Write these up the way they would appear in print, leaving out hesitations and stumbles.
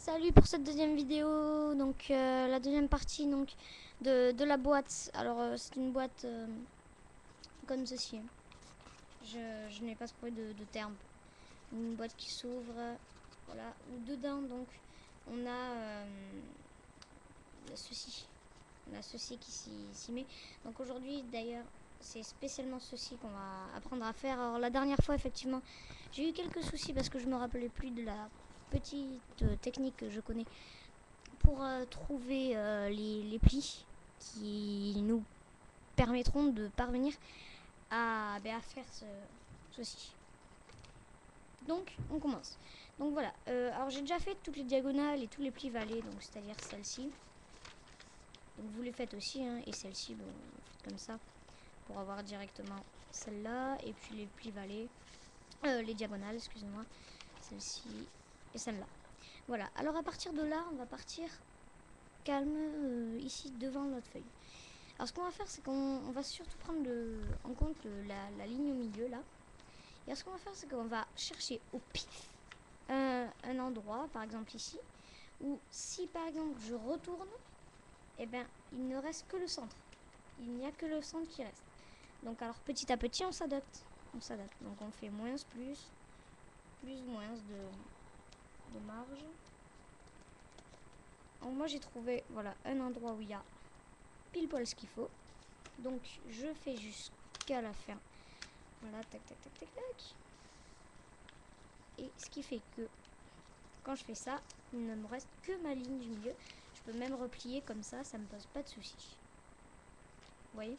Salut pour cette deuxième vidéo, donc la deuxième partie donc de la boîte. Alors c'est une boîte comme ceci. Je n'ai pas trouvé de terme. Une boîte qui s'ouvre, voilà, ou dedans donc on a ceci. On a ceci qui s'y met. Donc aujourd'hui d'ailleurs c'est spécialement ceci qu'on va apprendre à faire. Alors la dernière fois effectivement j'ai eu quelques soucis parce que je me rappelais plus de la petite technique que je connais pour trouver les plis qui nous permettront de parvenir à faire ceci. Donc on commence. Donc voilà, alors j'ai déjà fait toutes les diagonales et tous les plis vallés, donc c'est-à-dire celle-ci. Donc vous les faites aussi, hein, et celle-ci, bon, vous faites comme ça pour avoir directement celle-là et puis les plis vallés, les diagonales, excusez-moi, celle-ci et celle-là. Voilà, alors à partir de là, on va partir calme ici devant notre feuille. Alors ce qu'on va faire, c'est qu'on va surtout prendre en compte la ligne au milieu là. Et alors ce qu'on va faire, c'est qu'on va chercher au pif un endroit, par exemple ici, où si par exemple je retourne, eh ben il ne reste que le centre. Il n'y a que le centre qui reste. Donc alors petit à petit on s'adapte. On s'adapte. Donc on fait moins plus moins de marge. Alors moi j'ai trouvé voilà un endroit où il y a pile poil ce qu'il faut. Donc je fais jusqu'à la fin. Voilà, tac tac tac tac tac. Et ce qui fait que quand je fais ça, il ne me reste que ma ligne du milieu. Je peux même replier comme ça me pose pas de soucis. Vous voyez?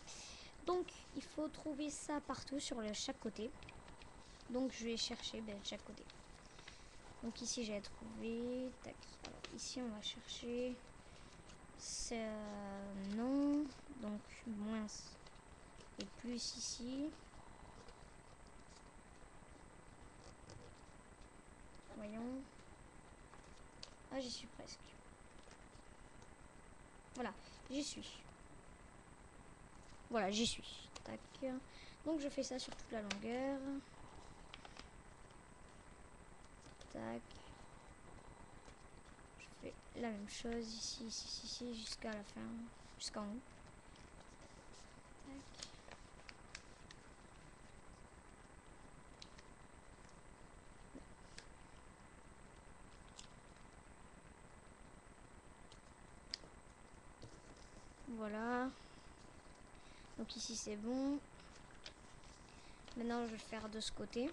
Donc il faut trouver ça partout sur chaque côté. Donc je vais chercher de chaque côté. Donc ici j'ai trouvé. Tac. Alors ici on va chercher. Non. Donc moins et plus ici. Voyons. Ah, j'y suis presque. Voilà, j'y suis. Voilà, j'y suis. Tac. Donc je fais ça sur toute la longueur. Tac. Je fais la même chose ici, jusqu'à la fin. Jusqu'en haut. Tac. Voilà. Donc ici c'est bon. Maintenant je vais le faire de ce côté.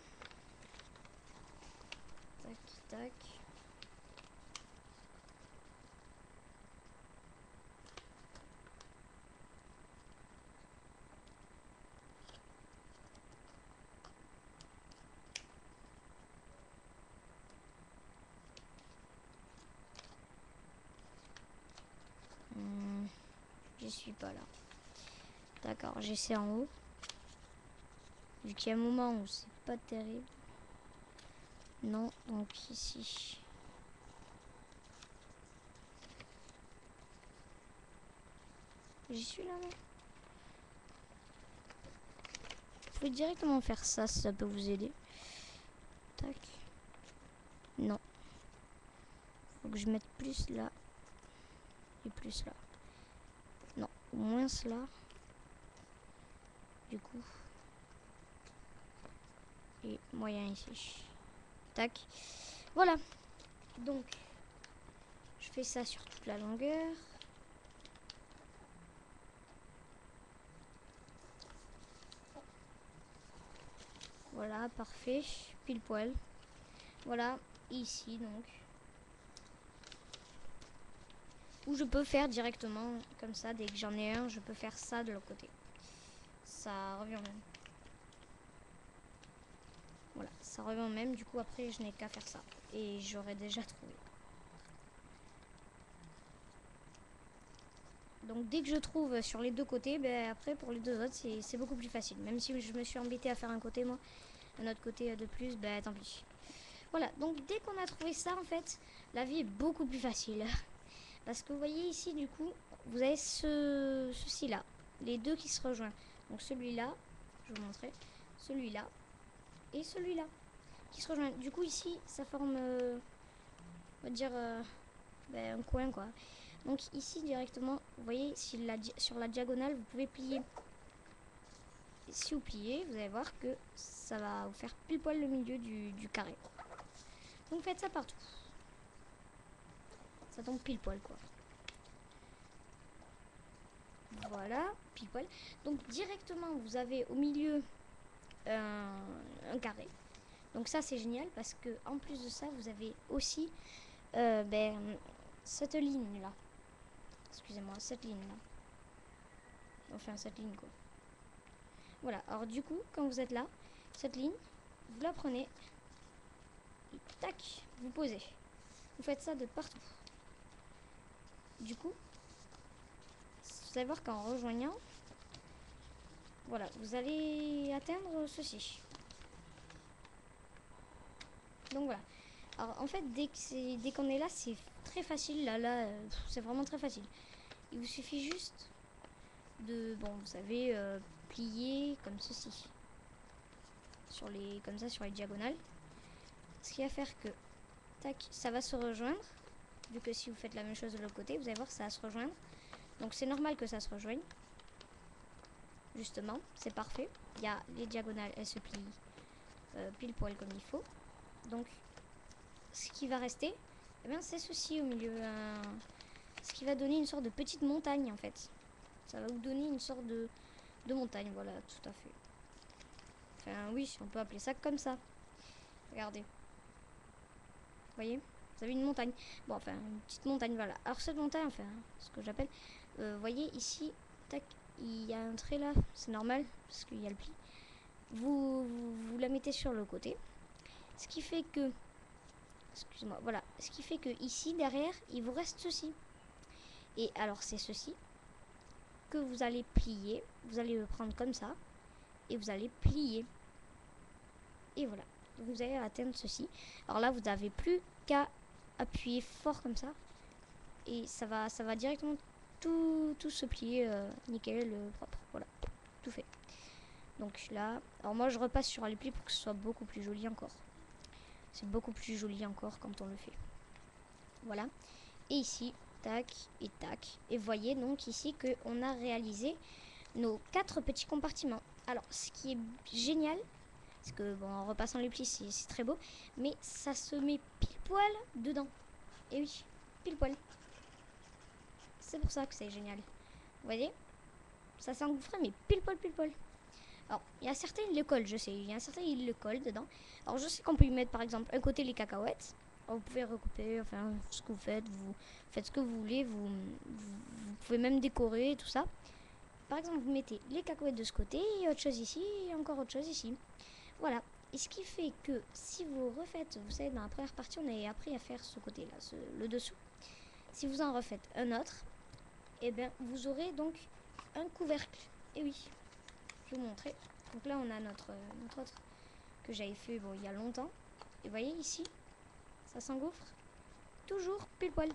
Tac, tac. J'y suis pas là. D'accord, j'essaie en haut. Vu qu'il y a un moment où c'est pas terrible. Non, donc ici. J'y suis là, non? Vous pouvez directement faire ça si ça peut vous aider. Tac. Non. Faut que je mette plus là. Et plus là. Non, au moins là. Du coup. Et moyen ici. Tac. Voilà. Donc, je fais ça sur toute la longueur. Voilà, parfait. Pile poil. Voilà, ici donc. Ou je peux faire directement comme ça, dès que j'en ai un, je peux faire ça de l'autre côté. Ça revient au même. Voilà, ça revient au même, du coup après je n'ai qu'à faire ça. Et j'aurais déjà trouvé. Donc dès que je trouve sur les deux côtés, ben après pour les deux autres c'est beaucoup plus facile. Même si je me suis embêtée à faire un côté moi, un autre côté de plus, ben tant pis. Voilà, donc dès qu'on a trouvé ça en fait, la vie est beaucoup plus facile. Parce que vous voyez ici du coup, vous avez ceci là, les deux qui se rejoignent. Donc celui-là, je vais vous montrer, celui-là et celui-là qui se rejoignent. Du coup ici, ça forme, on va dire, ben, un coin quoi. Donc ici directement, vous voyez, sur la diagonale, vous pouvez plier. Et si vous pliez, vous allez voir que ça va vous faire pile poil le milieu du carré. Donc faites ça partout. Ça tombe pile poil quoi. Voilà, pile poil. Donc directement, vous avez au milieu un carré. Donc ça c'est génial parce que en plus de ça, vous avez aussi cette ligne là. Excusez-moi, cette ligne là. Enfin cette ligne quoi. Voilà, alors du coup, quand vous êtes là, cette ligne, vous la prenez, et tac, vous posez. Vous faites ça de partout. Du coup, vous allez voir qu'en rejoignant, voilà, vous allez atteindre ceci. Donc voilà. Alors en fait, dès qu'on est là, c'est très facile. Là, c'est vraiment très facile. Il vous suffit juste de, bon, vous savez, plier comme ceci. Comme ça, sur les diagonales. Ce qui va faire que, tac, ça va se rejoindre. Vu que si vous faites la même chose de l'autre côté, vous allez voir que ça va se rejoindre. Donc c'est normal que ça se rejoigne. Justement, c'est parfait. Il y a les diagonales, elles se plient pile poil comme il faut. Donc, ce qui va rester, eh bien, c'est ceci au milieu. Ce qui va donner une sorte de petite montagne en fait. Ça va vous donner une sorte de montagne, voilà, tout à fait. Enfin oui, on peut appeler ça comme ça. Regardez. Vous voyez? Vous avez une montagne. Bon, enfin, une petite montagne, voilà. Alors cette montagne, enfin, ce que j'appelle, vous voyez ici, tac, il y a un trait là, c'est normal, parce qu'il y a le pli. Vous la mettez sur le côté. Ce qui fait que, excusez-moi, voilà, ce qui fait que ici, derrière, il vous reste ceci. Et alors, c'est ceci que vous allez plier. Vous allez le prendre comme ça, et vous allez plier. Et voilà. Donc, vous allez atteindre ceci. Alors là, vous n'avez plus qu'à appuyer fort comme ça. Et ça va directement tout se plier nickel, propre. Voilà, tout fait. Donc là, alors moi je repasse sur les plis pour que ce soit beaucoup plus joli encore. C'est beaucoup plus joli encore quand on le fait. Voilà. Et ici, tac et tac. Et voyez donc ici qu'on a réalisé nos 4 petits compartiments. Alors, ce qui est génial, c'est que, bon, en repassant les plis, c'est très beau, mais ça se met pile poil dedans. Et oui, pile poil. C'est pour ça que c'est génial. Vous voyez? Ça s'engouffre, mais pile poil, pile poil. Alors, il y a certains, ils le collent, je sais. Il y a certains, ils le collent dedans. Alors, je sais qu'on peut y mettre, par exemple, un côté les cacahuètes. Alors, vous pouvez recouper, enfin, ce que vous faites ce que vous voulez. Vous pouvez même décorer, tout ça. Par exemple, vous mettez les cacahuètes de ce côté, et autre chose ici, et encore autre chose ici. Voilà. Et ce qui fait que si vous refaites, vous savez, dans la première partie, on avait appris à faire ce côté-là, le dessous. Si vous en refaites un autre, et bien, vous aurez donc un couvercle. Et oui, je vais vous montrer. Donc là, on a notre autre que j'avais fait bon, il y a longtemps. Et vous voyez ici, ça s'engouffre toujours pile poil.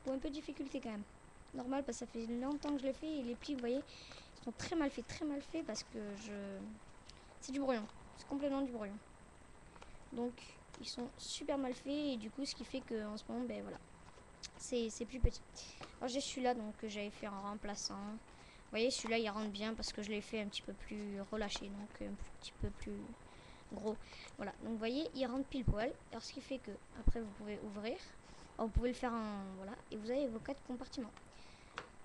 Pour un peu de difficulté quand même. Normal parce que ça fait longtemps que je l'ai fait et les plis, vous voyez, ils sont très mal faits parce que c'est du brouillon. C'est complètement du brouillon. Donc, ils sont super mal faits et du coup, ce qui fait qu'en ce moment, ben voilà, c'est plus petit. Alors j'ai celui-là donc que j'avais fait en remplaçant. Vous voyez, celui-là il rentre bien parce que je l'ai fait un petit peu plus relâché, donc un petit peu plus gros. Voilà, donc vous voyez, il rentre pile poil. Alors ce qui fait que après vous pouvez ouvrir. Alors, vous pouvez le faire en voilà et vous avez vos 4 compartiments.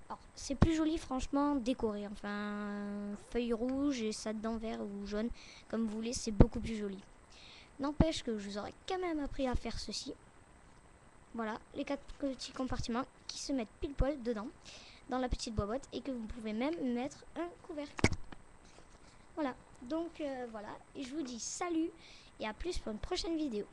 Alors c'est plus joli franchement décoré. Enfin feuille rouge et ça dedans vert ou jaune comme vous voulez, c'est beaucoup plus joli. N'empêche que je vous aurais quand même appris à faire ceci. Voilà, les 4 petits compartiments qui se mettent pile poil dedans, dans la petite boîte, et que vous pouvez même mettre un couvercle. Voilà, donc voilà, et je vous dis salut, et à plus pour une prochaine vidéo.